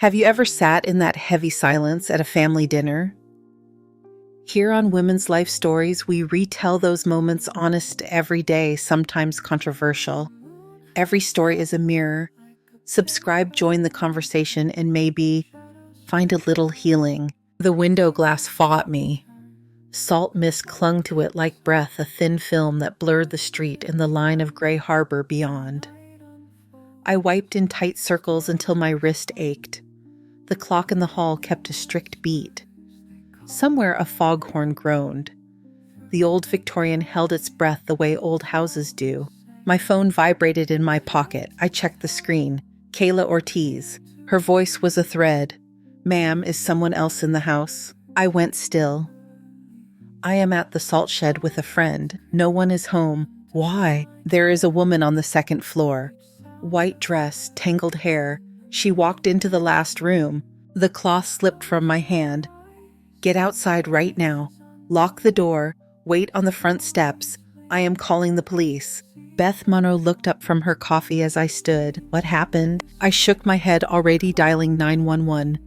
Have you ever sat in that heavy silence at a family dinner? Here on Women's Life Stories, we retell those moments honest every day, sometimes controversial. Every story is a mirror. Subscribe, join the conversation, and maybe find a little healing. The window glass fought me. Salt mist clung to it like breath, a thin film that blurred the street and the line of gray harbor beyond. I wiped in tight circles until my wrist ached. The clock in the hall kept a strict beat. Somewhere a foghorn groaned. The old Victorian held its breath the way old houses do. My phone vibrated in my pocket. I checked the screen. Kayla Ortiz. Her voice was a thread. "Ma'am, is someone else in the house?" I went still. "I am at the salt shed with a friend. No one is home." "Why?" "There is a woman on the second floor. White dress, tangled hair. She walked into the last room." The cloth slipped from my hand. "Get outside right now. Lock the door. Wait on the front steps. I am calling the police." Beth Monroe looked up from her coffee as I stood. "What happened?" I shook my head, already dialing 911.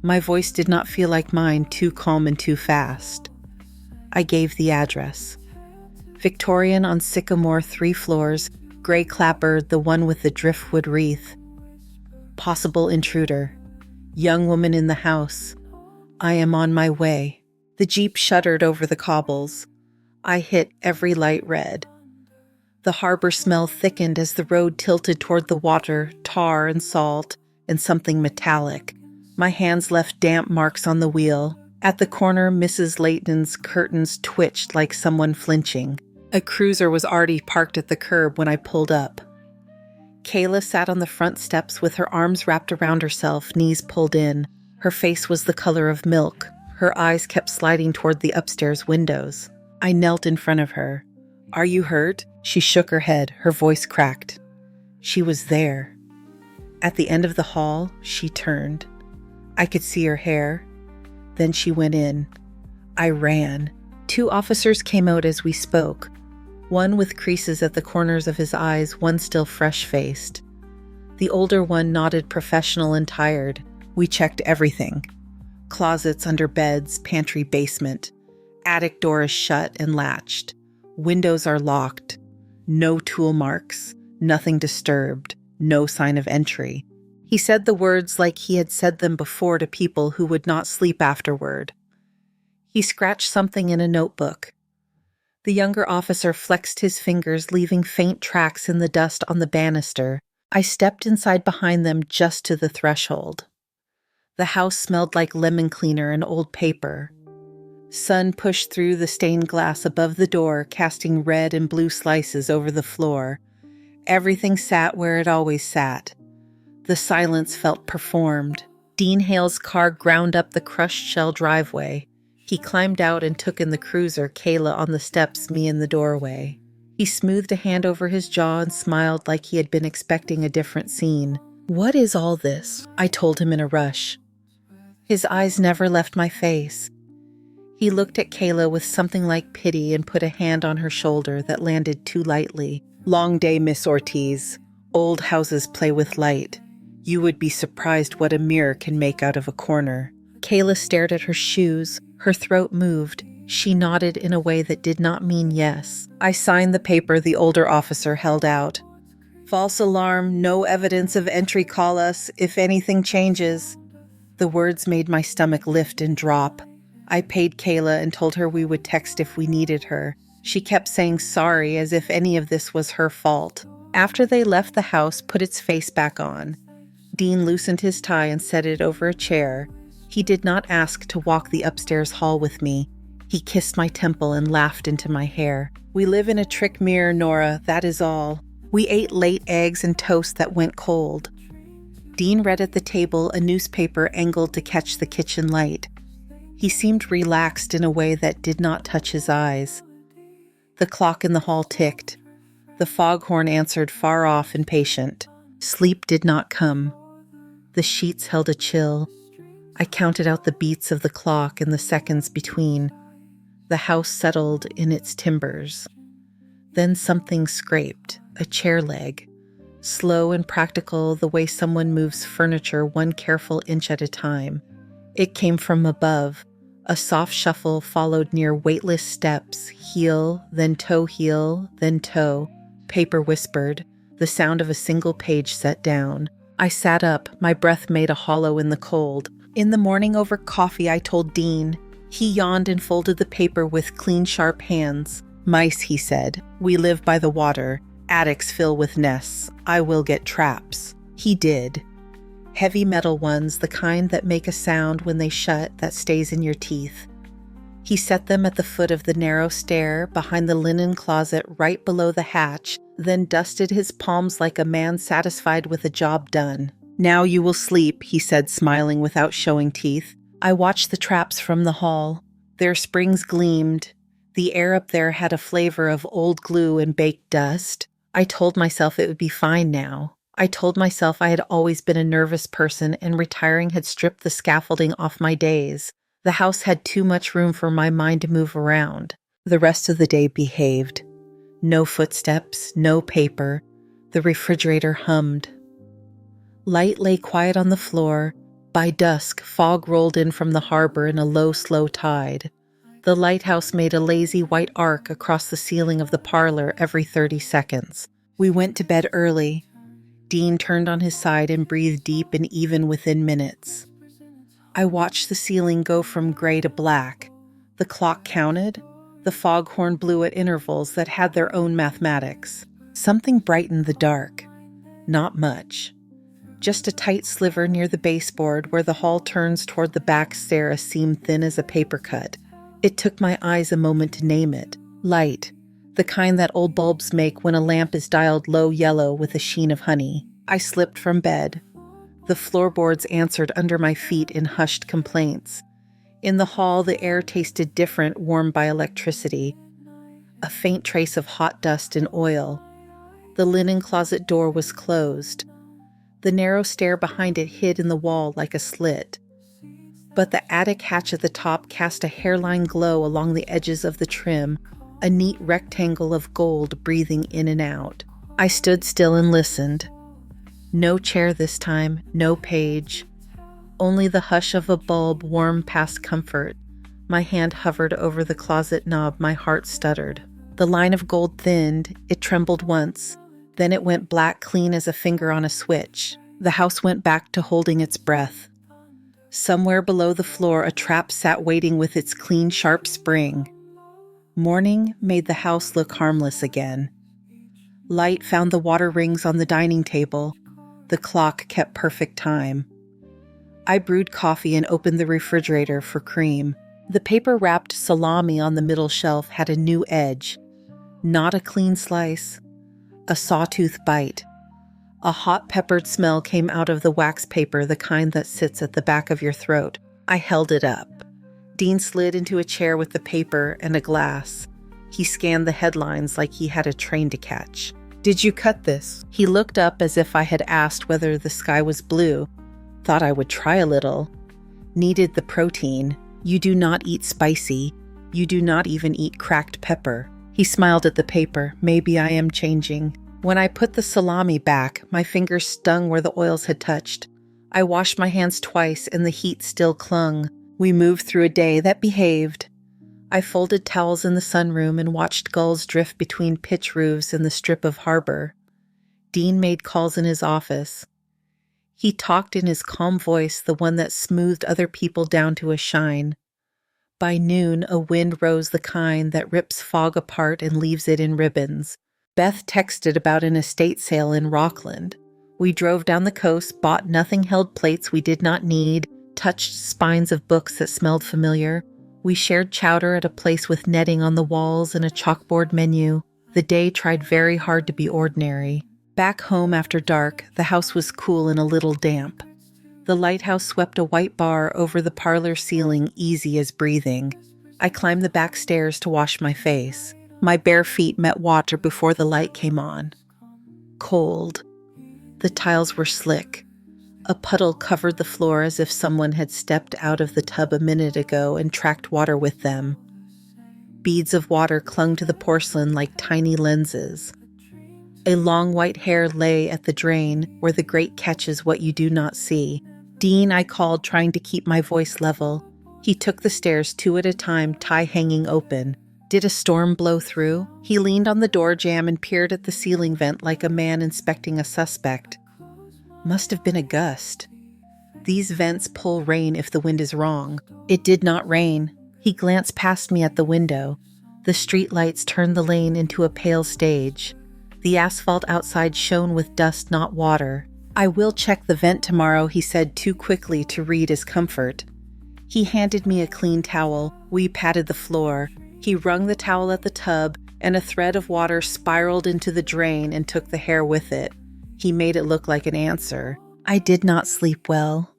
My voice did not feel like mine, too calm and too fast. I gave the address. Victorian on Sycamore, 3 floors, gray clapboard, the one with the driftwood wreath. Possible intruder. Young woman in the house. I am on my way. The Jeep shuddered over the cobbles. I hit every light red. The harbor smell thickened as the road tilted toward the water, tar and salt, and something metallic. My hands left damp marks on the wheel. At the corner, Mrs. Layton's curtains twitched like someone flinching. A cruiser was already parked at the curb when I pulled up. Kayla sat on the front steps with her arms wrapped around herself, knees pulled in. Her face was the color of milk. Her eyes kept sliding toward the upstairs windows. I knelt in front of her. "Are you hurt?" She shook her head. Her voice cracked. She was there. At the end of the hall, she turned. I could see her hair. Then she went in. I ran. 2 officers came out as we spoke. One with creases at the corners of his eyes, one still fresh-faced. The older one nodded, professional and tired. We checked everything. Closets, under beds, pantry, basement. Attic door is shut and latched. Windows are locked. No tool marks. Nothing disturbed. No sign of entry. He said the words like he had said them before to people who would not sleep afterward. He scratched something in a notebook. The younger officer flexed his fingers, leaving faint tracks in the dust on the banister. I stepped inside behind them just to the threshold. The house smelled like lemon cleaner and old paper. Sun pushed through the stained glass above the door, casting red and blue slices over the floor. Everything sat where it always sat. The silence felt performed. Dean Hale's car ground up the crushed shell driveway. He climbed out and took in the cruiser, Kayla on the steps, me in the doorway. He smoothed a hand over his jaw and smiled like he had been expecting a different scene. "What is all this?" I told him in a rush. His eyes never left my face. He looked at Kayla with something like pity and put a hand on her shoulder that landed too lightly. "Long day, Miss Ortiz. Old houses play with light. You would be surprised what a mirror can make out of a corner." Kayla stared at her shoes. Her throat moved. She nodded in a way that did not mean yes. I signed the paper the older officer held out. "False alarm, no evidence of entry, call us if anything changes." The words made my stomach lift and drop. I paid Kayla and told her we would text if we needed her. She kept saying sorry as if any of this was her fault. After they left the house, put its face back on. Dean loosened his tie and set it over a chair. He did not ask to walk the upstairs hall with me. He kissed my temple and laughed into my hair. "We live in a trick mirror, Nora, that is all." We ate late eggs and toast that went cold. Dean read at the table, a newspaper angled to catch the kitchen light. He seemed relaxed in a way that did not touch his eyes. The clock in the hall ticked. The foghorn answered far off and patient. Sleep did not come. The sheets held a chill. I counted out the beats of the clock and the seconds between. The house settled in its timbers. Then something scraped, a chair leg. slow and practical, the way someone moves furniture one careful inch at a time. It came from above. A soft shuffle followed near weightless steps, heel, then toe, then toe. Paper whispered, the sound of a single page set down. I sat up, my breath made a hollow in the cold. In the morning over coffee, I told Dean. He yawned and folded the paper with clean, sharp hands. Mice, he said. We live by the water. Attics fill with nests. I will get traps. He did. Heavy metal ones, the kind that make a sound when they shut that stays in your teeth. He set them at the foot of the narrow stair behind the linen closet right below the hatch, then dusted his palms like a man satisfied with a job done. Now you will sleep, he said, smiling without showing teeth. I watched the traps from the hall. Their springs gleamed. The air up there had a flavor of old glue and baked dust. I told myself it would be fine now. I told myself I had always been a nervous person and retiring had stripped the scaffolding off my days. The house had too much room for my mind to move around. The rest of the day behaved. No footsteps, no paper. The refrigerator hummed. Light lay quiet on the floor. By dusk, fog rolled in from the harbor in a low, slow tide. The lighthouse made a lazy white arc across the ceiling of the parlor every 30 seconds. We went to bed early. Dean turned on his side and breathed deep and even within minutes. I watched the ceiling go from gray to black. The clock counted. The foghorn blew at intervals that had their own mathematics. Something brightened the dark. Not much. Just a tight sliver near the baseboard where the hall turns toward the back stair, a seam thin as a paper cut. It took my eyes a moment to name it. Light. The kind that old bulbs make when a lamp is dialed low yellow with a sheen of honey. I slipped from bed. The floorboards answered under my feet in hushed complaints. In the hall, the air tasted different, warmed by electricity. A faint trace of hot dust and oil. The linen closet door was closed. The narrow stair behind it hid in the wall like a slit. But the attic hatch at the top cast a hairline glow along the edges of the trim, a neat rectangle of gold breathing in and out. I stood still and listened. No chair this time, no page. Only the hush of a bulb warm past comfort. My hand hovered over the closet knob, my heart stuttered. The line of gold thinned, it trembled once. Then it went black clean as a finger on a switch. The house went back to holding its breath. Somewhere below the floor, a trap sat waiting with its clean, sharp spring. Morning made the house look harmless again. Light found the water rings on the dining table. The clock kept perfect time. I brewed coffee and opened the refrigerator for cream. The paper-wrapped salami on the middle shelf had a new edge. Not a clean slice. A sawtooth bite. A hot peppered smell came out of the wax paper, the kind that sits at the back of your throat. I held it up. Dean slid into a chair with the paper and a glass. He scanned the headlines like he had a train to catch. "Did you cut this?" He looked up as if I had asked whether the sky was blue. Thought I would try a little. Needed the protein. You do not eat spicy. You do not even eat cracked pepper. He smiled at the paper. Maybe I am changing. When I put the salami back, my fingers stung where the oils had touched. I washed my hands twice and the heat still clung. We moved through a day that behaved. I folded towels in the sunroom and watched gulls drift between pitch roofs and the strip of harbor. Dean made calls in his office. He talked in his calm voice, the one that smoothed other people down to a shine. By noon, a wind rose, the kind that rips fog apart and leaves it in ribbons. Beth texted about an estate sale in Rockland. We drove down the coast, bought nothing-held plates we did not need, touched spines of books that smelled familiar. We shared chowder at a place with netting on the walls and a chalkboard menu. The day tried very hard to be ordinary. Back home after dark, the house was cool and a little damp. The lighthouse swept a white bar over the parlor ceiling, easy as breathing. I climbed the back stairs to wash my face. My bare feet met water before the light came on. Cold. The tiles were slick. A puddle covered the floor as if someone had stepped out of the tub a minute ago and tracked water with them. Beads of water clung to the porcelain like tiny lenses. A long white hair lay at the drain where the grate catches what you do not see. "Dean," I called, trying to keep my voice level. He took the stairs 2 at a time, tie hanging open. Did a storm blow through? He leaned on the door jamb and peered at the ceiling vent like a man inspecting a suspect. Must have been a gust. These vents pull rain if the wind is wrong. It did not rain. He glanced past me at the window. The streetlights turned the lane into a pale stage. The asphalt outside shone with dust, not water. "I will check the vent tomorrow," he said too quickly to read as comfort. He handed me a clean towel. We patted the floor. He wrung the towel at the tub, and a thread of water spiraled into the drain and took the hair with it. He made it look like an answer. I did not sleep well.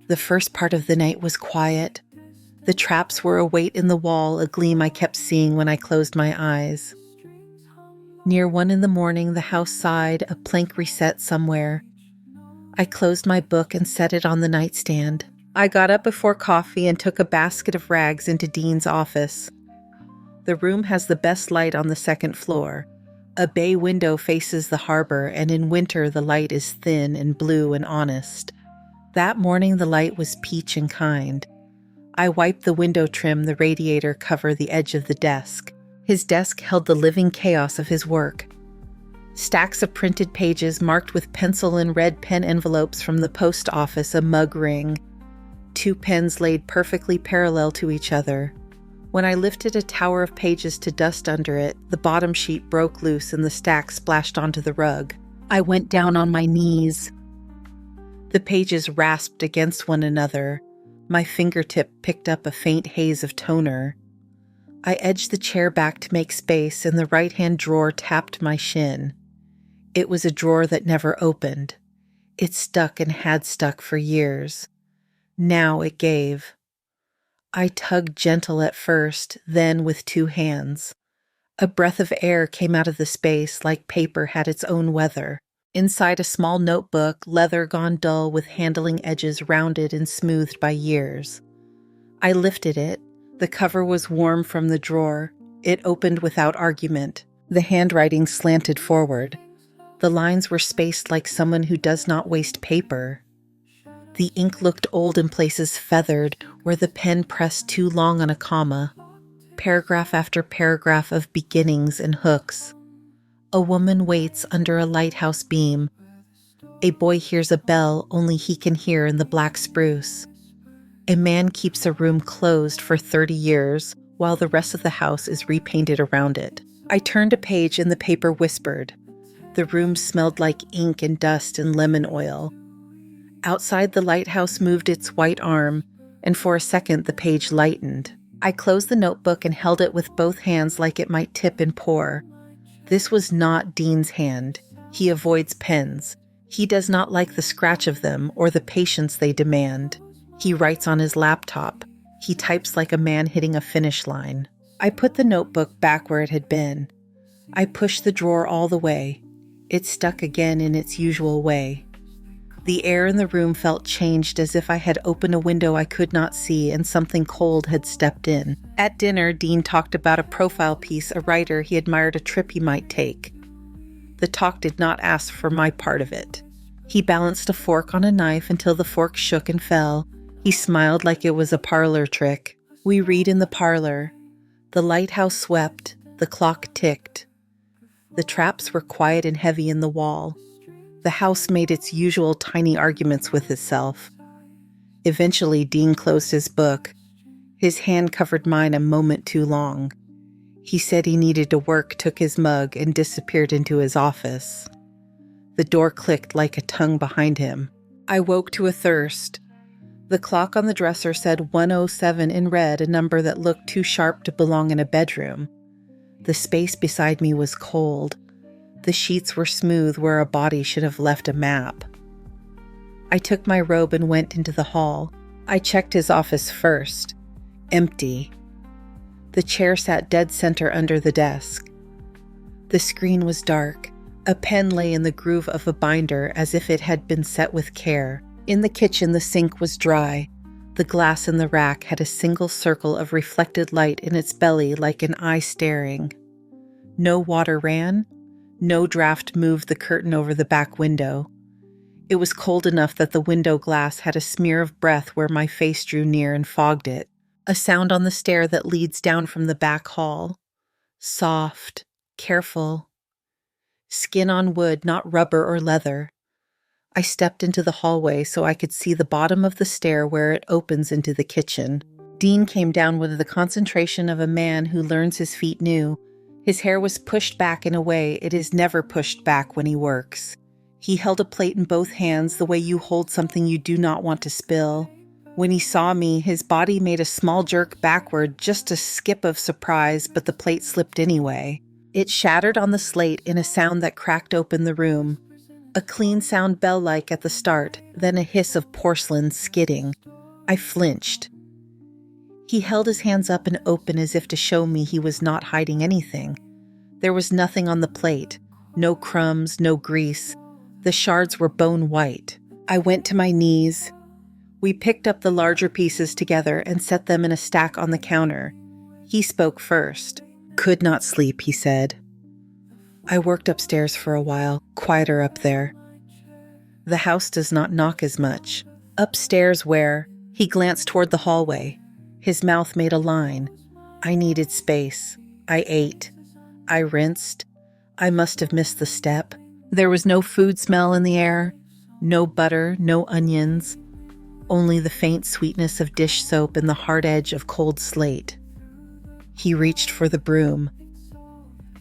The first part of the night was quiet. The traps were a weight in the wall, a gleam I kept seeing when I closed my eyes. Near 1 a.m, the house sighed, a plank reset somewhere. I closed my book and set it on the nightstand. I got up before coffee and took a basket of rags into Dean's office. The room has the best light on the 2nd floor. A bay window faces the harbor, and in winter the light is thin and blue and honest. That morning the light was peach and kind. I wiped the window trim, the radiator cover, the edge of the desk. His desk held the living chaos of his work. Stacks of printed pages marked with pencil and red pen envelopes from the post office, a mug ring. 2 pens laid perfectly parallel to each other. When I lifted a tower of pages to dust under it, the bottom sheet broke loose and the stack splashed onto the rug. I went down on my knees. The pages rasped against one another. My fingertip picked up a faint haze of toner. I edged the chair back to make space, and the right-hand drawer tapped my shin. It was a drawer that never opened. It stuck and had stuck for years. Now it gave. I tugged gentle at first, then with 2 hands. A breath of air came out of the space like paper had its own weather. Inside a small notebook, leather gone dull with handling edges rounded and smoothed by years. I lifted it. The cover was warm from the drawer. It opened without argument. The handwriting slanted forward. The lines were spaced like someone who does not waste paper. The ink looked old in places, feathered, where the pen pressed too long on a comma. Paragraph after paragraph of beginnings and hooks. A woman waits under a lighthouse beam. A boy hears a bell only he can hear in the black spruce. A man keeps a room closed for 30 years while the rest of the house is repainted around it. I turned a page and the paper whispered. The room smelled like ink and dust and lemon oil. Outside, the lighthouse moved its white arm, and for a second the page lightened. I closed the notebook and held it with both hands like it might tip and pour. This was not Dean's hand. He avoids pens. He does not like the scratch of them or the patience they demand. He writes on his laptop. He types like a man hitting a finish line. I put the notebook back where it had been. I pushed the drawer all the way. It stuck again in its usual way. The air in the room felt changed, as if I had opened a window I could not see and something cold had stepped in. At dinner, Dean talked about a profile piece, a writer he admired, a trip he might take. The talk did not ask for my part of it. He balanced a fork on a knife until the fork shook and fell. He smiled like it was a parlor trick. We read in the parlor. The lighthouse swept. The clock ticked. The traps were quiet and heavy in the wall. The house made its usual tiny arguments with itself. Eventually, Dean closed his book. His hand covered mine a moment too long. He said he needed to work, took his mug, and disappeared into his office. The door clicked like a tongue behind him. I woke to a thirst. The clock on the dresser said 1:07 in red, a number that looked too sharp to belong in a bedroom. The space beside me was cold. The sheets were smooth where a body should have left a map. I took my robe and went into the hall. I checked his office first. Empty. The chair sat dead center under the desk. The screen was dark. A pen lay in the groove of a binder as if it had been set with care. In the kitchen, the sink was dry. The glass in the rack had a single circle of reflected light in its belly like an eye staring. No water ran. No draft moved the curtain over the back window. It was cold enough that the window glass had a smear of breath where my face drew near and fogged it. A sound on the stair that leads down from the back hall. Soft, careful. Skin on wood, not rubber or leather. I stepped into the hallway so I could see the bottom of the stair where it opens into the kitchen. Dean came down with the concentration of a man who learns his feet new. His hair was pushed back in a way it is never pushed back when he works. He held a plate in both hands the way you hold something you do not want to spill. When he saw me, his body made a small jerk backward, just a skip of surprise, but the plate slipped anyway. It shattered on the slate in a sound that cracked open the room. A clean sound bell-like at the start, then a hiss of porcelain skidding. I flinched. He held his hands up and open as if to show me he was not hiding anything. There was nothing on the plate. No crumbs, no grease. The shards were bone white. I went to my knees. We picked up the larger pieces together and set them in a stack on the counter. He spoke first. "Could not sleep," he said. I worked upstairs for a while, quieter up there. The house does not knock as much. Upstairs where? He glanced toward the hallway. His mouth made a line. I needed space. I ate. I rinsed. I must have missed the step. There was no food smell in the air. No butter, no onions. Only the faint sweetness of dish soap and the hard edge of cold slate. He reached for the broom.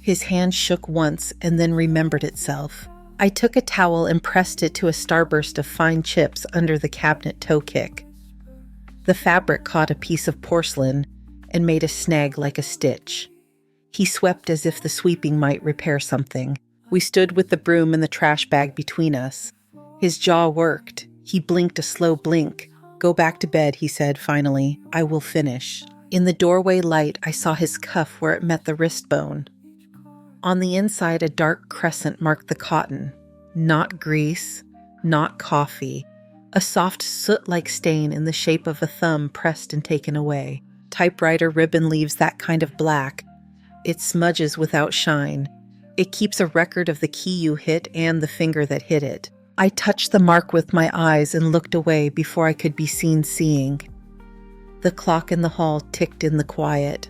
His hand shook once and then remembered itself. I took a towel and pressed it to a starburst of fine chips under the cabinet toe kick. The fabric caught a piece of porcelain and made a snag like a stitch. He swept as if the sweeping might repair something. We stood with the broom and the trash bag between us. His jaw worked. He blinked a slow blink. "Go back to bed," he said finally. "I will finish." In the doorway light, I saw his cuff where it met the wrist bone. On the inside, a dark crescent marked the cotton. Not grease, not coffee. A soft soot-like stain in the shape of a thumb pressed and taken away. Typewriter ribbon leaves that kind of black. It smudges without shine. It keeps a record of the key you hit and the finger that hit it. I touched the mark with my eyes and looked away before I could be seen seeing. The clock in the hall ticked in the quiet.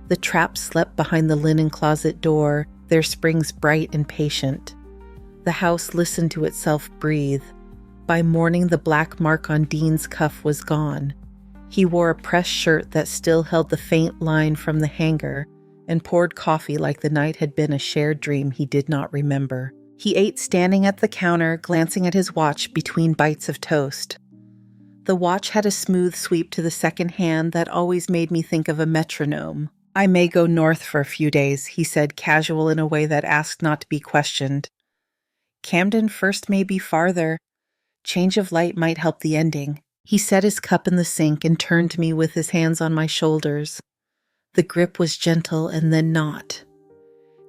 The traps slept behind the linen closet door, their springs bright and patient. The house listened to itself breathe. By morning, the black mark on Dean's cuff was gone. He wore a pressed shirt that still held the faint line from the hanger and poured coffee like the night had been a shared dream he did not remember. He ate standing at the counter, glancing at his watch between bites of toast. The watch had a smooth sweep to the second hand that always made me think of a metronome. "I may go north for a few days," he said, casual in a way that asked not to be questioned. "Camden first may be farther. Change of light might help the ending." He set his cup in the sink and turned to me with his hands on my shoulders. The grip was gentle and then not.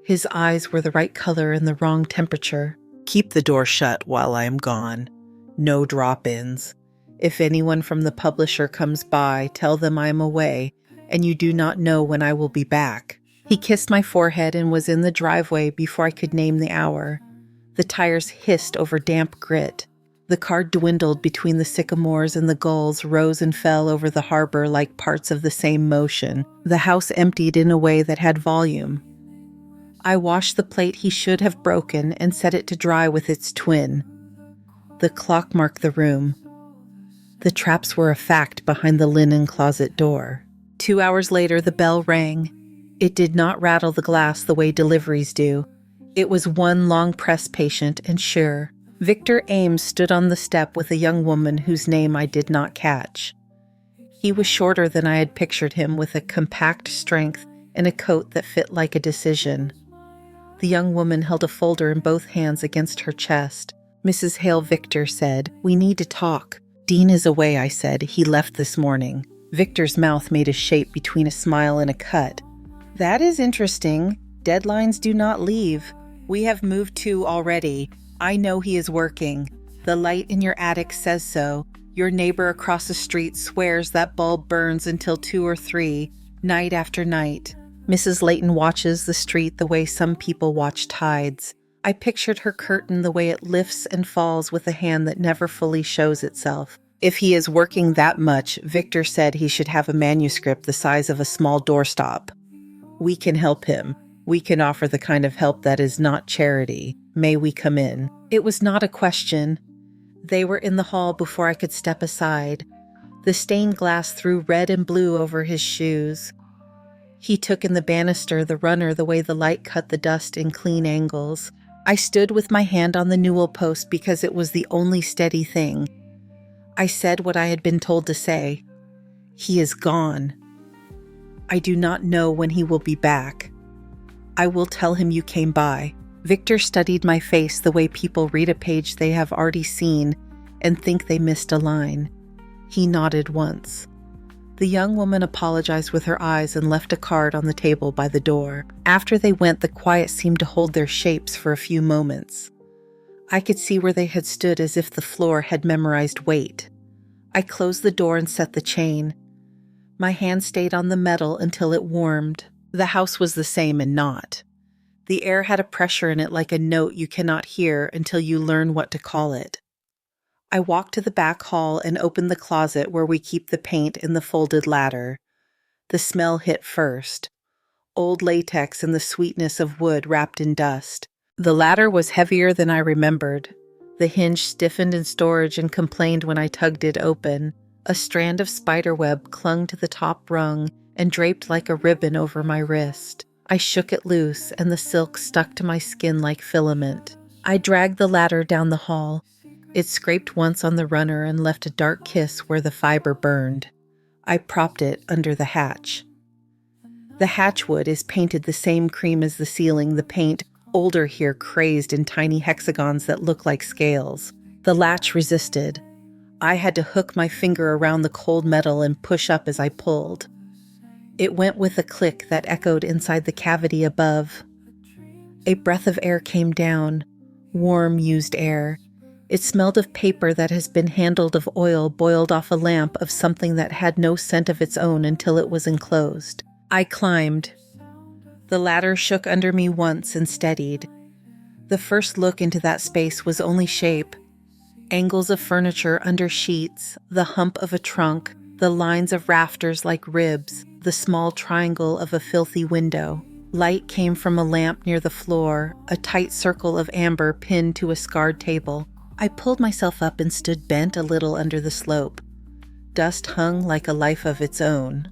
His eyes were the right color and the wrong temperature. "Keep the door shut while I am gone. No drop-ins. If anyone from the publisher comes by, tell them I am away, and you do not know when I will be back." He kissed my forehead and was in the driveway before I could name the hour. The tires hissed over damp grit. The car dwindled between the sycamores and the gulls rose and fell over the harbor like parts of the same motion. The house emptied in a way that had volume. I washed the plate he should have broken and set it to dry with its twin. The clock marked the room. The traps were a fact behind the linen closet door. 2 hours later, the bell rang. It did not rattle the glass the way deliveries do. It was one long press patient and sure. Victor Ames stood on the step with a young woman whose name I did not catch. He was shorter than I had pictured him, with a compact strength and a coat that fit like a decision. The young woman held a folder in both hands against her chest. "Mrs. Hale," Victor said, "we need to talk." "Dean is away," I said. "He left this morning." Victor's mouth made a shape between a smile and a cut. "That is interesting. Deadlines do not leave. We have moved to already. I know he is working. The light in your attic says so. Your neighbor across the street swears that bulb burns until 2 or 3, night after night. Mrs. Layton watches the street the way some people watch tides. I pictured her curtain the way it lifts and falls with a hand that never fully shows itself. If he is working that much, Victor said he should have a manuscript the size of a small doorstop. We can help him. We can offer the kind of help that is not charity. May we come in? It was not a question. They were in the hall before I could step aside. The stained glass threw red and blue over his shoes. He took in the banister, the runner, the way the light cut the dust in clean angles. I stood with my hand on the newel post because it was the only steady thing. I said what I had been told to say. He is gone. I do not know when he will be back. I will tell him you came by. Victor studied my face the way people read a page they have already seen and think they missed a line. He nodded once. The young woman apologized with her eyes and left a card on the table by the door. After they went, the quiet seemed to hold their shapes for a few moments. I could see where they had stood as if the floor had memorized weight. I closed the door and set the chain. My hand stayed on the metal until it warmed. The house was the same and not. The air had a pressure in it like a note you cannot hear until you learn what to call it. I walked to the back hall and opened the closet where we keep the paint in the folded ladder. The smell hit first. Old latex and the sweetness of wood wrapped in dust. The ladder was heavier than I remembered. The hinge stiffened in storage and complained when I tugged it open. A strand of spiderweb clung to the top rung and draped like a ribbon over my wrist. I shook it loose, and the silk stuck to my skin like filament. I dragged the ladder down the hall. It scraped once on the runner and left a dark kiss where the fiber burned. I propped it under the hatch. The hatchwood is painted the same cream as the ceiling, the paint, older here, crazed in tiny hexagons that look like scales. The latch resisted. I had to hook my finger around the cold metal and push up as I pulled. It went with a click that echoed inside the cavity above. A breath of air came down, warm, used air. It smelled of paper that has been handled, of oil boiled off a lamp, of something that had no scent of its own until it was enclosed. I climbed. The ladder shook under me once and steadied. The first look into that space was only shape. Angles of furniture under sheets, the hump of a trunk, the lines of rafters like ribs, the small triangle of a filthy window. Light came from a lamp near the floor, a tight circle of amber pinned to a scarred table. I pulled myself up and stood bent a little under the slope. Dust hung like a life of its own.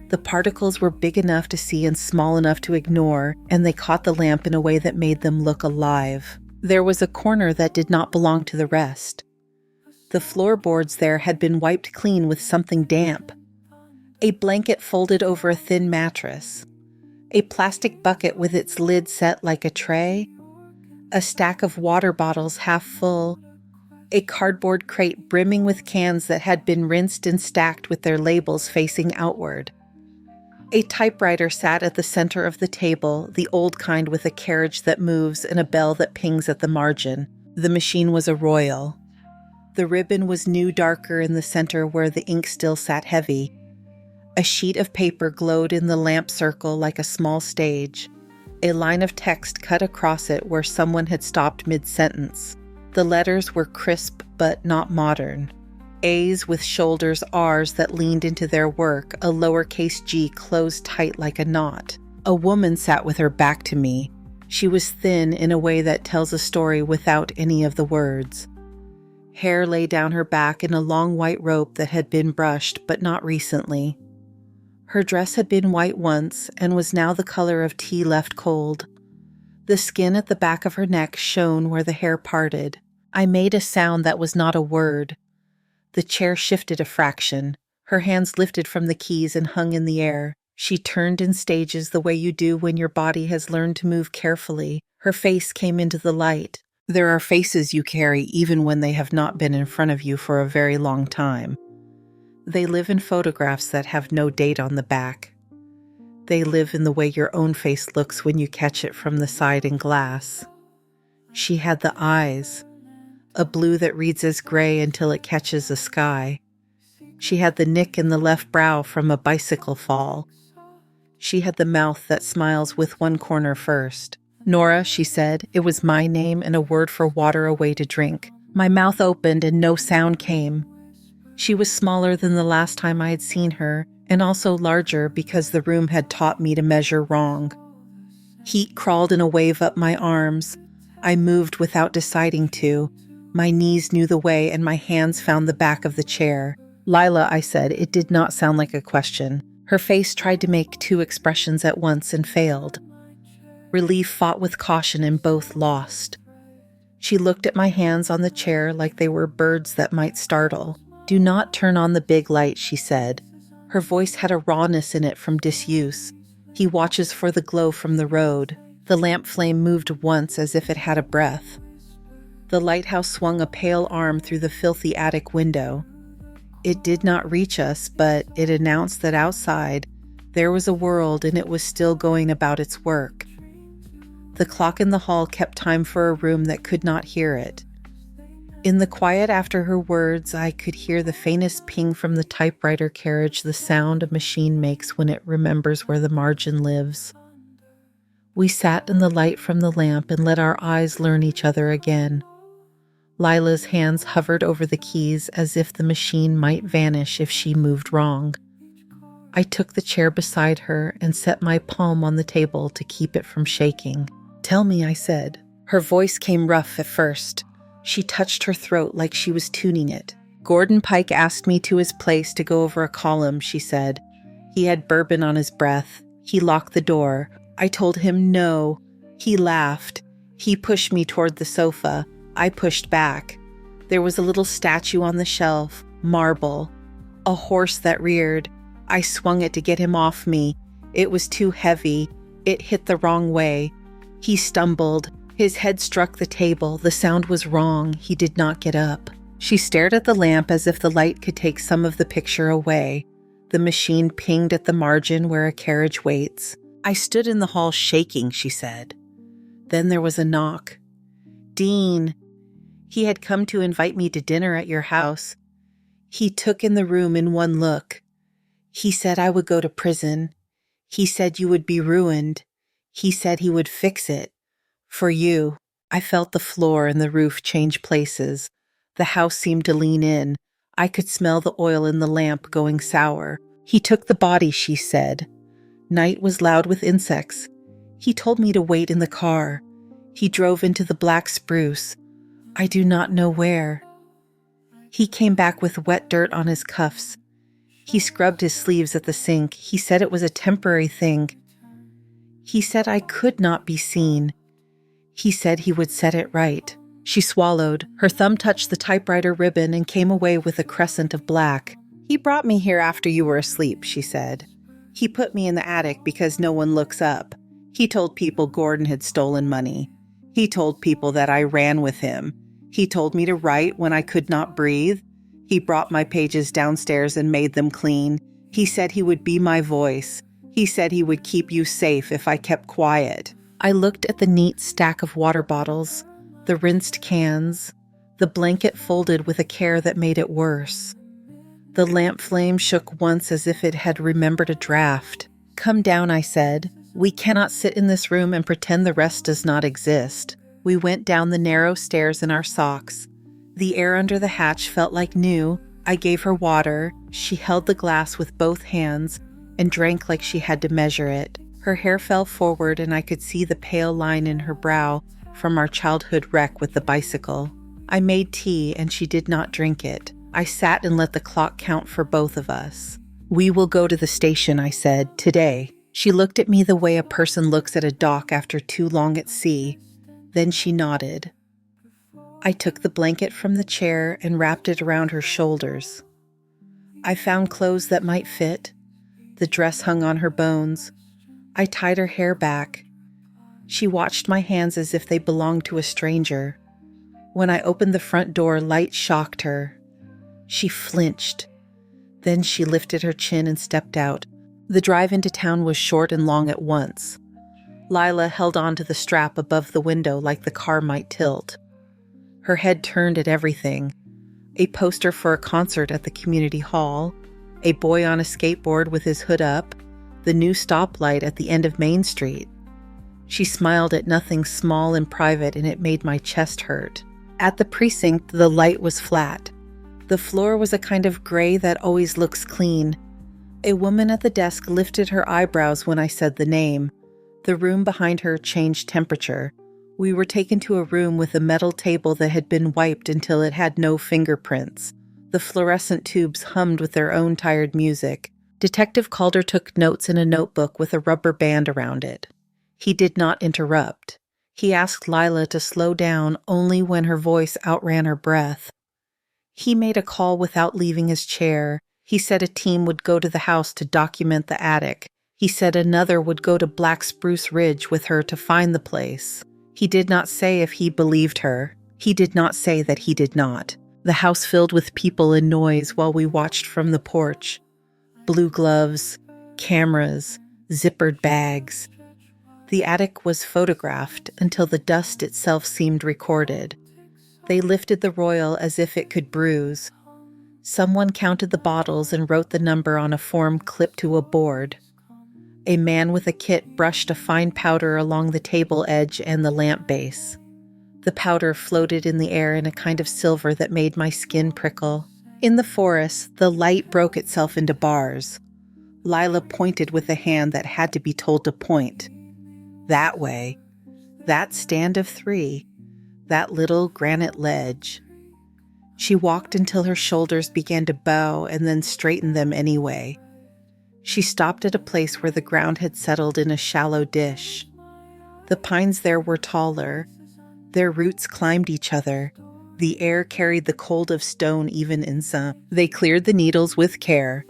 The particles were big enough to see and small enough to ignore, and they caught the lamp in a way that made them look alive. There was a corner that did not belong to the rest. The floorboards there had been wiped clean with something damp. A blanket folded over a thin mattress. A plastic bucket with its lid set like a tray. A stack of water bottles half full. A cardboard crate brimming with cans that had been rinsed and stacked with their labels facing outward. A typewriter sat at the center of the table, the old kind with a carriage that moves and a bell that pings at the margin. The machine was a Royal. The ribbon was new, darker in the center where the ink still sat heavy. A sheet of paper glowed in the lamp circle like a small stage. A line of text cut across it where someone had stopped mid-sentence. The letters were crisp but not modern. A's with shoulders, R's that leaned into their work, a lowercase g closed tight like a knot. A woman sat with her back to me. She was thin in a way that tells a story without any of the words. Hair lay down her back in a long white rope that had been brushed, but not recently. Her dress had been white once and was now the color of tea left cold. The skin at the back of her neck shone where the hair parted. I made a sound that was not a word. The chair shifted a fraction. Her hands lifted from the keys and hung in the air. She turned in stages the way you do when your body has learned to move carefully. Her face came into the light. There are faces you carry even when they have not been in front of you for a very long time. They live in photographs that have no date on the back. They live in the way your own face looks when you catch it from the side in glass. She had the eyes, a blue that reads as gray until it catches the sky. She had the nick in the left brow from a bicycle fall. She had the mouth that smiles with one corner first. Nora, she said. It was my name and a word for water away to drink. My mouth opened and no sound came. She was smaller than the last time I had seen her, and also larger because the room had taught me to measure wrong. Heat crawled in a wave up my arms. I moved without deciding to. My knees knew the way and my hands found the back of the chair. Lila, I said. It did not sound like a question. Her face tried to make two expressions at once and failed. Relief fought with caution and both lost. She looked at my hands on the chair like they were birds that might startle. Do not turn on the big light, she said. Her voice had a rawness in it from disuse. He watches for the glow from the road. The lamp flame moved once as if it had a breath. The lighthouse swung a pale arm through the filthy attic window. It did not reach us, but it announced that outside there was a world and it was still going about its work. The clock in the hall kept time for a room that could not hear it. In the quiet after her words, I could hear the faintest ping from the typewriter carriage, the sound a machine makes when it remembers where the margin lives. We sat in the light from the lamp and let our eyes learn each other again. Lila's hands hovered over the keys as if the machine might vanish if she moved wrong. I took the chair beside her and set my palm on the table to keep it from shaking. Tell me, I said. Her voice came rough at first. She touched her throat like she was tuning it. Gordon Pike asked me to his place to go over a column, she said. He had bourbon on his breath. He locked the door. I told him no. He laughed. He pushed me toward the sofa. I pushed back. There was a little statue on the shelf, marble. A horse that reared. I swung it to get him off me. It was too heavy. It hit the wrong way. He stumbled. His head struck the table. The sound was wrong. He did not get up. She stared at the lamp as if the light could take some of the picture away. The machine pinged at the margin where a carriage waits. I stood in the hall shaking, she said. Then there was a knock. Dean. He had come to invite me to dinner at your house. He took in the room in one look. He said I would go to prison. He said you would be ruined. He said he would fix it. For you. I felt the floor and the roof change places. The house seemed to lean in. I could smell the oil in the lamp going sour. He took the body, she said. Night was loud with insects. He told me to wait in the car. He drove into the black spruce. I do not know where. He came back with wet dirt on his cuffs. He scrubbed his sleeves at the sink. He said it was a temporary thing. He said I could not be seen. He said he would set it right. She swallowed. Her thumb touched the typewriter ribbon and came away with a crescent of black. He brought me here after you were asleep, she said. He put me in the attic because no one looks up. He told people Gordon had stolen money. He told people that I ran with him. He told me to write when I could not breathe. He brought my pages downstairs and made them clean. He said he would be my voice. He said he would keep you safe if I kept quiet. I looked at the neat stack of water bottles, the rinsed cans, the blanket folded with a care that made it worse. The lamp flame shook once as if it had remembered a draft. Come down, I said. We cannot sit in this room and pretend the rest does not exist. We went down the narrow stairs in our socks. The air under the hatch felt like new. I gave her water. She held the glass with both hands and drank like she had to measure it. Her hair fell forward and I could see the pale line in her brow from our childhood wreck with the bicycle. I made tea and she did not drink it. I sat and let the clock count for both of us. We will go to the station, I said, today. She looked at me the way a person looks at a dock after too long at sea. Then she nodded. I took the blanket from the chair and wrapped it around her shoulders. I found clothes that might fit. The dress hung on her bones. I tied her hair back. She watched my hands as if they belonged to a stranger. When I opened the front door, light shocked her. She flinched. Then she lifted her chin and stepped out. The drive into town was short and long at once. Lila held on to the strap above the window like the car might tilt. Her head turned at everything. A poster for a concert at the community hall, a boy on a skateboard with his hood up, the new stoplight at the end of Main Street. She smiled at nothing small and private, and it made my chest hurt. At the precinct, the light was flat. The floor was a kind of gray that always looks clean. A woman at the desk lifted her eyebrows when I said the name. The room behind her changed temperature. We were taken to a room with a metal table that had been wiped until it had no fingerprints. The fluorescent tubes hummed with their own tired music. Detective Calder took notes in a notebook with a rubber band around it. He did not interrupt. He asked Lila to slow down only when her voice outran her breath. He made a call without leaving his chair. He said a team would go to the house to document the attic. He said another would go to Black Spruce Ridge with her to find the place. He did not say if he believed her. He did not say that he did not. The house filled with people and noise while we watched from the porch. Blue gloves, cameras, zippered bags. The attic was photographed until the dust itself seemed recorded. They lifted the royal as if it could bruise. Someone counted the bottles and wrote the number on a form clipped to a board. A man with a kit brushed a fine powder along the table edge and the lamp base. The powder floated in the air in a kind of silver that made my skin prickle. In the forest, the light broke itself into bars. Lila pointed with a hand that had to be told to point. That way. That stand of 3. That little granite ledge. She walked until her shoulders began to bow and then straightened them anyway. She stopped at a place where the ground had settled in a shallow dish. The pines there were taller. Their roots climbed each other. The air carried the cold of stone even in some. They cleared the needles with care.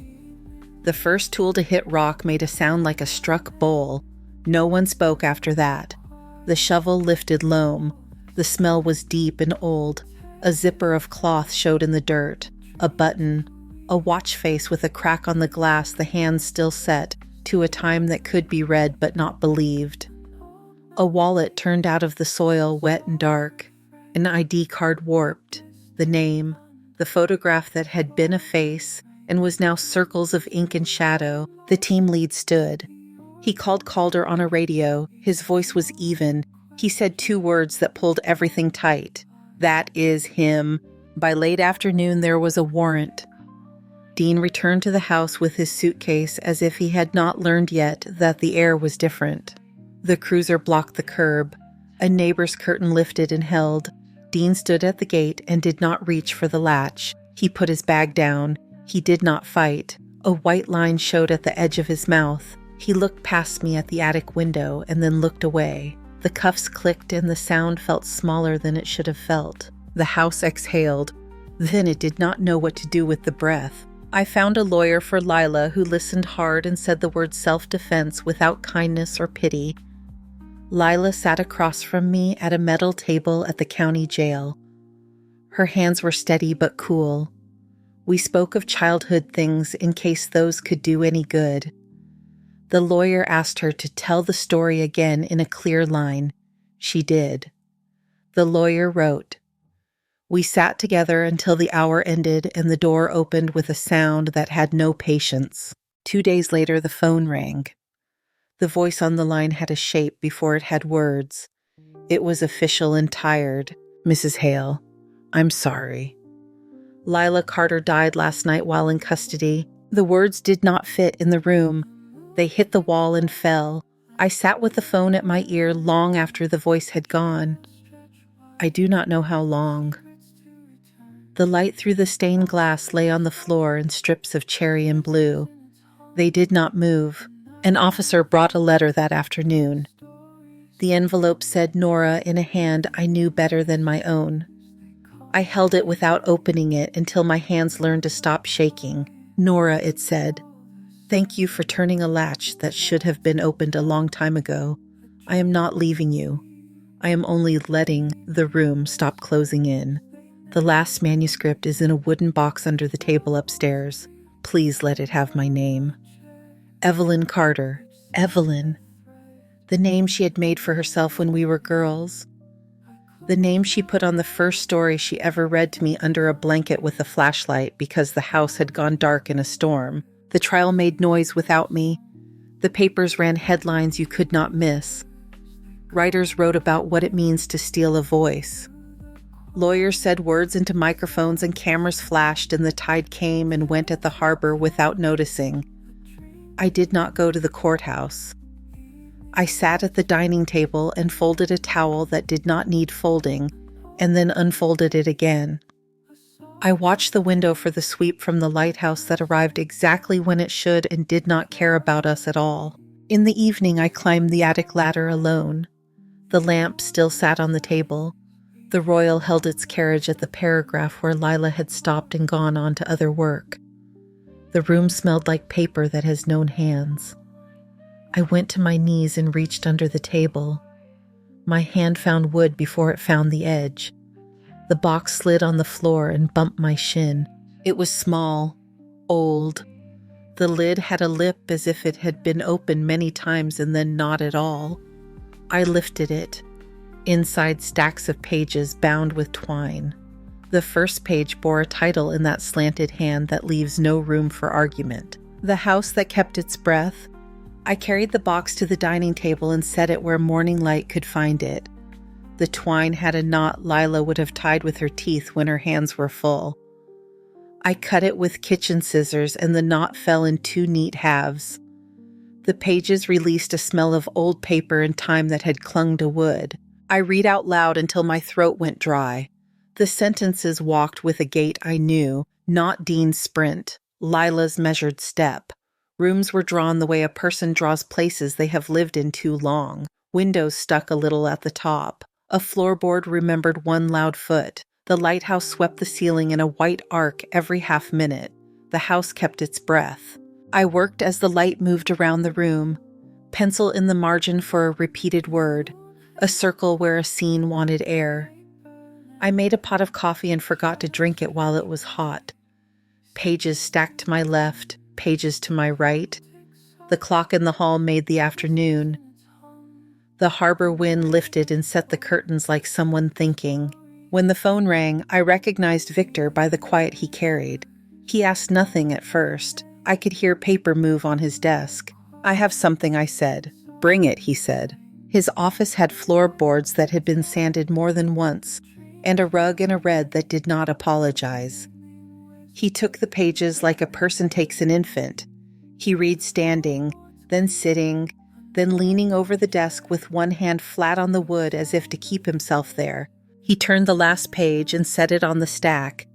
The first tool to hit rock made a sound like a struck bowl. No one spoke after that. The shovel lifted loam. The smell was deep and old. A zipper of cloth showed in the dirt. A button. A watch face with a crack on the glass, the hands still set, to a time that could be read but not believed. A wallet turned out of the soil, wet and dark. An ID card warped. The name. The photograph that had been a face and was now circles of ink and shadow. The team lead stood. He called Calder on a radio. His voice was even. He said 2 words that pulled everything tight. That is him. By late afternoon, there was a warrant. Dean returned to the house with his suitcase as if he had not learned yet that the air was different. The cruiser blocked the curb. A neighbor's curtain lifted and held. Dean stood at the gate and did not reach for the latch. He put his bag down. He did not fight. A white line showed at the edge of his mouth. He looked past me at the attic window and then looked away. The cuffs clicked and the sound felt smaller than it should have felt. The house exhaled. Then it did not know what to do with the breath. I found a lawyer for Lila who listened hard and said the word self-defense without kindness or pity. Lila sat across from me at a metal table at the county jail. Her hands were steady but cool. We spoke of childhood things in case those could do any good. The lawyer asked her to tell the story again in a clear line. She did. The lawyer wrote. We sat together until the hour ended and the door opened with a sound that had no patience. 2 days later, the phone rang. The voice on the line had a shape before it had words. It was official and tired. Mrs. Hale, I'm sorry. Lila Carter died last night while in custody. The words did not fit in the room. They hit the wall and fell. I sat with the phone at my ear long after the voice had gone. I do not know how long. The light through the stained glass lay on the floor in strips of cherry and blue. They did not move. An officer brought a letter that afternoon. The envelope said Nora in a hand I knew better than my own. I held it without opening it until my hands learned to stop shaking. Nora, it said. Thank you for turning a latch that should have been opened a long time ago. I am not leaving you. I am only letting the room stop closing in. The last manuscript is in a wooden box under the table upstairs. Please let it have my name. Evelyn Carter. Evelyn. The name she had made for herself when we were girls. The name she put on the first story she ever read to me under a blanket with a flashlight because the house had gone dark in a storm. The trial made noise without me. The papers ran headlines you could not miss. Writers wrote about what it means to steal a voice. Lawyers said words into microphones and cameras flashed, and the tide came and went at the harbor without noticing. I did not go to the courthouse. I sat at the dining table and folded a towel that did not need folding, and then unfolded it again. I watched the window for the sweep from the lighthouse that arrived exactly when it should and did not care about us at all. In the evening, I climbed the attic ladder alone. The lamp still sat on the table. The Royal held its carriage at the paragraph where Lila had stopped and gone on to other work. The room smelled like paper that has known hands. I went to my knees and reached under the table. My hand found wood before it found the edge. The box slid on the floor and bumped my shin. It was small, old. The lid had a lip as if it had been opened many times and then not at all. I lifted it. Inside, stacks of pages bound with twine. The first page bore a title in that slanted hand that leaves no room for argument. The House That Kept Its Breath. I carried the box to the dining table and set it where morning light could find it. The twine had a knot Lila would have tied with her teeth when her hands were full. I cut it with kitchen scissors, and the knot fell in two neat halves. The pages released a smell of old paper and time that had clung to wood. I read out loud until my throat went dry. The sentences walked with a gait I knew, not Dean's sprint, Lila's measured step. Rooms were drawn the way a person draws places they have lived in too long. Windows stuck a little at the top. A floorboard remembered one loud foot. The lighthouse swept the ceiling in a white arc every half minute. The house kept its breath. I worked as the light moved around the room. Pencil in the margin for a repeated word. A circle where a scene wanted air. I made a pot of coffee and forgot to drink it while it was hot. Pages stacked to my left, pages to my right. The clock in the hall made the afternoon. The harbor wind lifted and set the curtains like someone thinking. When the phone rang, I recognized Victor by the quiet he carried. He asked nothing at first. I could hear paper move on his desk. "I have something," I said. "Bring it," he said. His office had floorboards that had been sanded more than once, and a rug in a red that did not apologize. He took the pages like a person takes an infant. He read standing, then sitting, then leaning over the desk with one hand flat on the wood as if to keep himself there. He turned the last page and set it on the stack.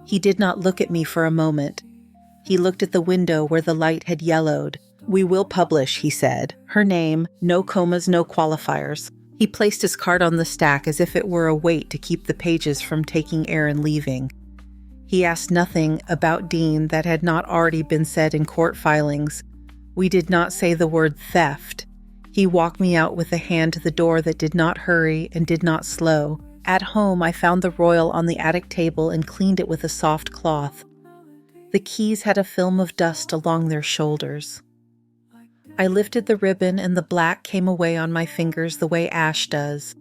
He did not look at me for a moment. He looked at the window where the light had yellowed. "We will publish," he said. "Her name, no commas, no qualifiers." He placed his card on the stack as if it were a weight to keep the pages from taking air and leaving. He asked nothing about Dean that had not already been said in court filings. We did not say the word theft. He walked me out with a hand to the door that did not hurry and did not slow. At home, I found the Royal on the attic table and cleaned it with a soft cloth. The keys had a film of dust along their shoulders. I lifted the ribbon and the black came away on my fingers the way ash does.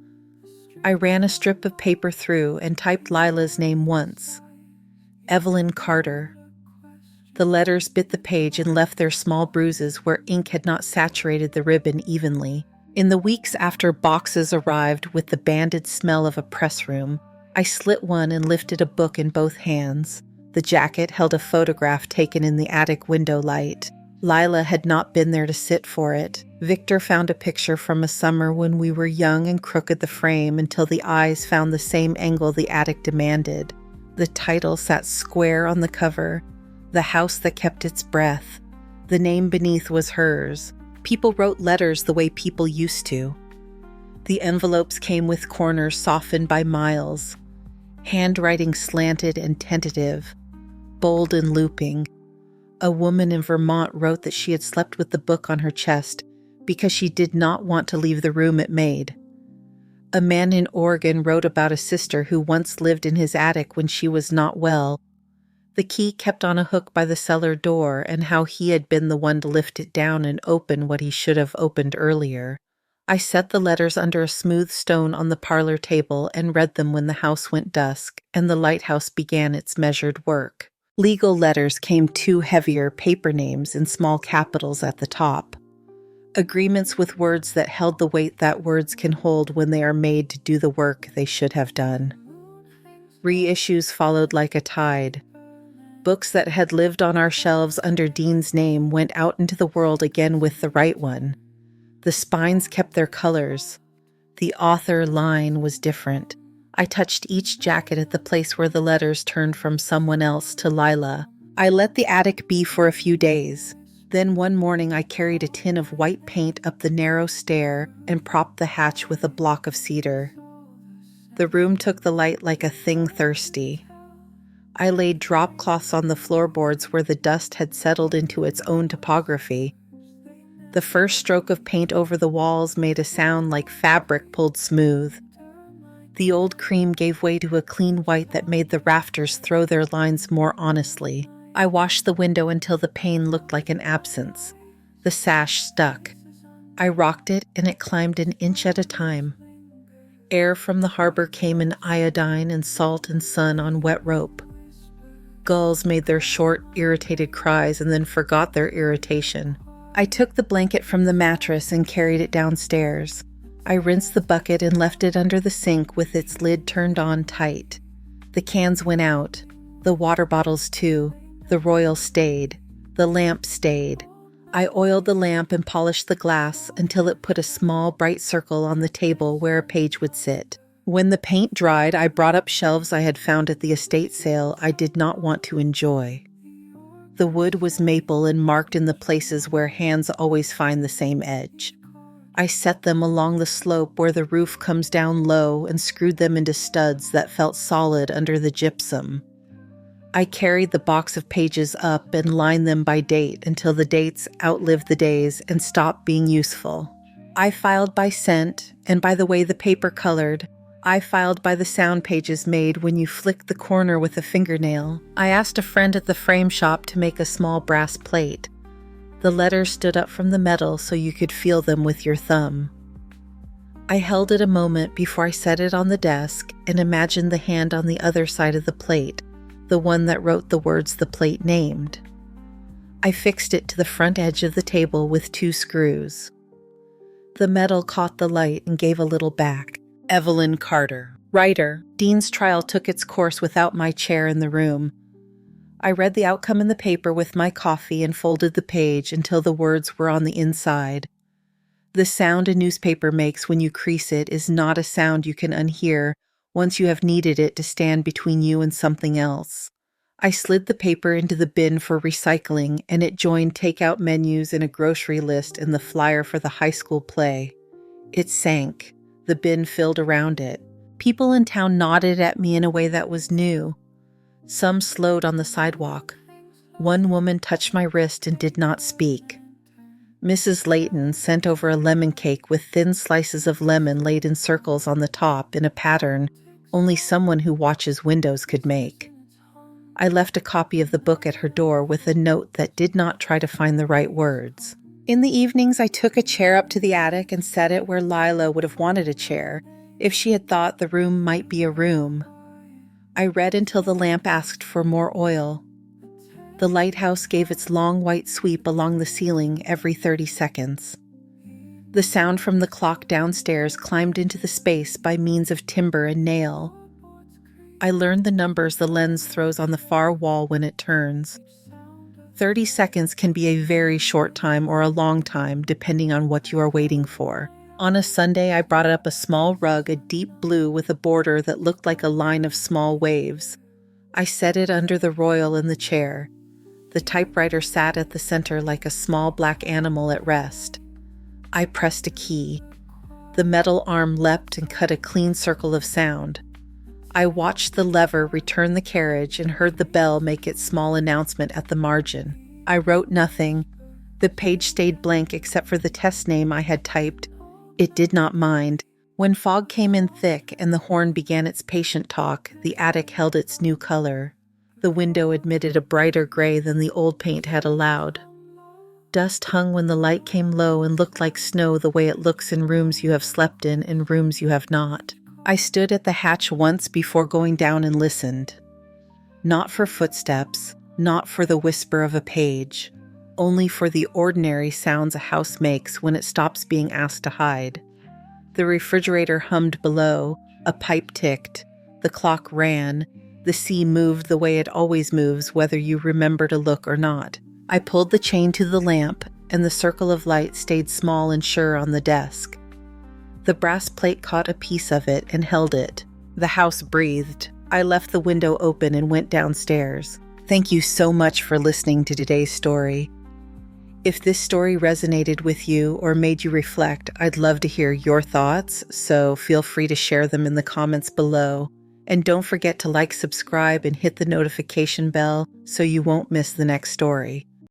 I ran a strip of paper through and typed Lila's name once. Evelyn Carter. The letters bit the page and left their small bruises where ink had not saturated the ribbon evenly. In the weeks after boxes arrived with the banded smell of a press room, I slit one and lifted a book in both hands. The jacket held a photograph taken in the attic window light. Lila had not been there to sit for it. Victor found a picture from a summer when we were young and crooked the frame until the eyes found the same angle the attic demanded. The title sat square on the cover, The House That Kept Its Breath. The name beneath was hers. People wrote letters the way people used to. The envelopes came with corners softened by miles, handwriting slanted and tentative, bold and looping. A woman in Vermont wrote that she had slept with the book on her chest because she did not want to leave the room it made. A man in Oregon wrote about a sister who once lived in his attic when she was not well. The key kept on a hook by the cellar door, and how he had been the one to lift it down and open what he should have opened earlier. I set the letters under a smooth stone on the parlor table and read them when the house went dusk and the lighthouse began its measured work. Legal letters came two heavier paper names in small capitals at the top. Agreements with words that held the weight that words can hold when they are made to do the work they should have done. Reissues followed like a tide. Books that had lived on our shelves under Dean's name went out into the world again with the right one. The spines kept their colors. The author line was different. I touched each jacket at the place where the letters turned from someone else to Lila. I let the attic be for a few days. Then one morning I carried a tin of white paint up the narrow stair and propped the hatch with a block of cedar. The room took the light like a thing thirsty. I laid drop cloths on the floorboards where the dust had settled into its own topography. The first stroke of paint over the walls made a sound like fabric pulled smooth. The old cream gave way to a clean white that made the rafters throw their lines more honestly. I washed the window until the pane looked like an absence. The sash stuck. I rocked it and it climbed an inch at a time. Air from the harbor came in iodine and salt and sun on wet rope. Gulls made their short, irritated cries and then forgot their irritation. I took the blanket from the mattress and carried it downstairs. I rinsed the bucket and left it under the sink with its lid turned on tight. The cans went out. The water bottles too. The Royal stayed. The lamp stayed. I oiled the lamp and polished the glass until it put a small, bright circle on the table where a page would sit. When the paint dried, I brought up shelves I had found at the estate sale I did not want to enjoy. The wood was maple and marked in the places where hands always find the same edge. I set them along the slope where the roof comes down low and screwed them into studs that felt solid under the gypsum. I carried the box of pages up and lined them by date until the dates outlived the days and stopped being useful. I filed by scent and by the way the paper colored. I filed by the sound pages made when you flicked the corner with a fingernail. I asked a friend at the frame shop to make a small brass plate. The letters stood up from the metal so you could feel them with your thumb. I held it a moment before I set it on the desk and imagined the hand on the other side of the plate, the one that wrote the words the plate named. I fixed it to the front edge of the table with 2 screws. The metal caught the light and gave a little back. Evelyn Carter, writer. Dean's trial took its course without my chair in the room. I read the outcome in the paper with my coffee and folded the page until the words were on the inside. The sound a newspaper makes when you crease it is not a sound you can unhear once you have needed it to stand between you and something else. I slid the paper into the bin for recycling, and it joined takeout menus and a grocery list and the flyer for the high school play. It sank. The bin filled around it. People in town nodded at me in a way that was new. Some slowed on the sidewalk. One woman touched my wrist and did not speak. Mrs. Layton sent over a lemon cake with thin slices of lemon laid in circles on the top in a pattern only someone who watches windows could make. I left a copy of the book at her door with a note that did not try to find the right words. In the evenings, I took a chair up to the attic and set it where Lila would have wanted a chair if she had thought the room might be a room. I read until the lamp asked for more oil. The lighthouse gave its long white sweep along the ceiling every 30 seconds. The sound from the clock downstairs climbed into the space by means of timber and nail. I learned the numbers the lens throws on the far wall when it turns. 30 seconds can be a very short time or a long time, depending on what you are waiting for. On a Sunday, I brought up a small rug, a deep blue with a border that looked like a line of small waves. I set it under the Royal in the chair. The typewriter sat at the center like a small black animal at rest. I pressed a key. The metal arm leapt and cut a clean circle of sound. I watched the lever return the carriage and heard the bell make its small announcement at the margin. I wrote nothing. The page stayed blank except for the test name I had typed. It did not mind. When fog came in thick and the horn began its patient talk, the attic held its new color. The window admitted a brighter gray than the old paint had allowed. Dust hung when the light came low and looked like snow the way it looks in rooms you have slept in and rooms you have not. I stood at the hatch once before going down and listened. Not for footsteps, not for the whisper of a page. only for the ordinary sounds a house makes when it stops being asked to hide. The refrigerator hummed below, a pipe ticked, the clock ran, the sea moved the way it always moves whether you remember to look or not. I pulled the chain to the lamp, and the circle of light stayed small and sure on the desk. The brass plate caught a piece of it and held it. The house breathed. I left the window open and went downstairs. Thank you so much for listening to today's story. If this story resonated with you or made you reflect, I'd love to hear your thoughts, so feel free to share them in the comments below. And don't forget to like, subscribe, and hit the notification bell so you won't miss the next story.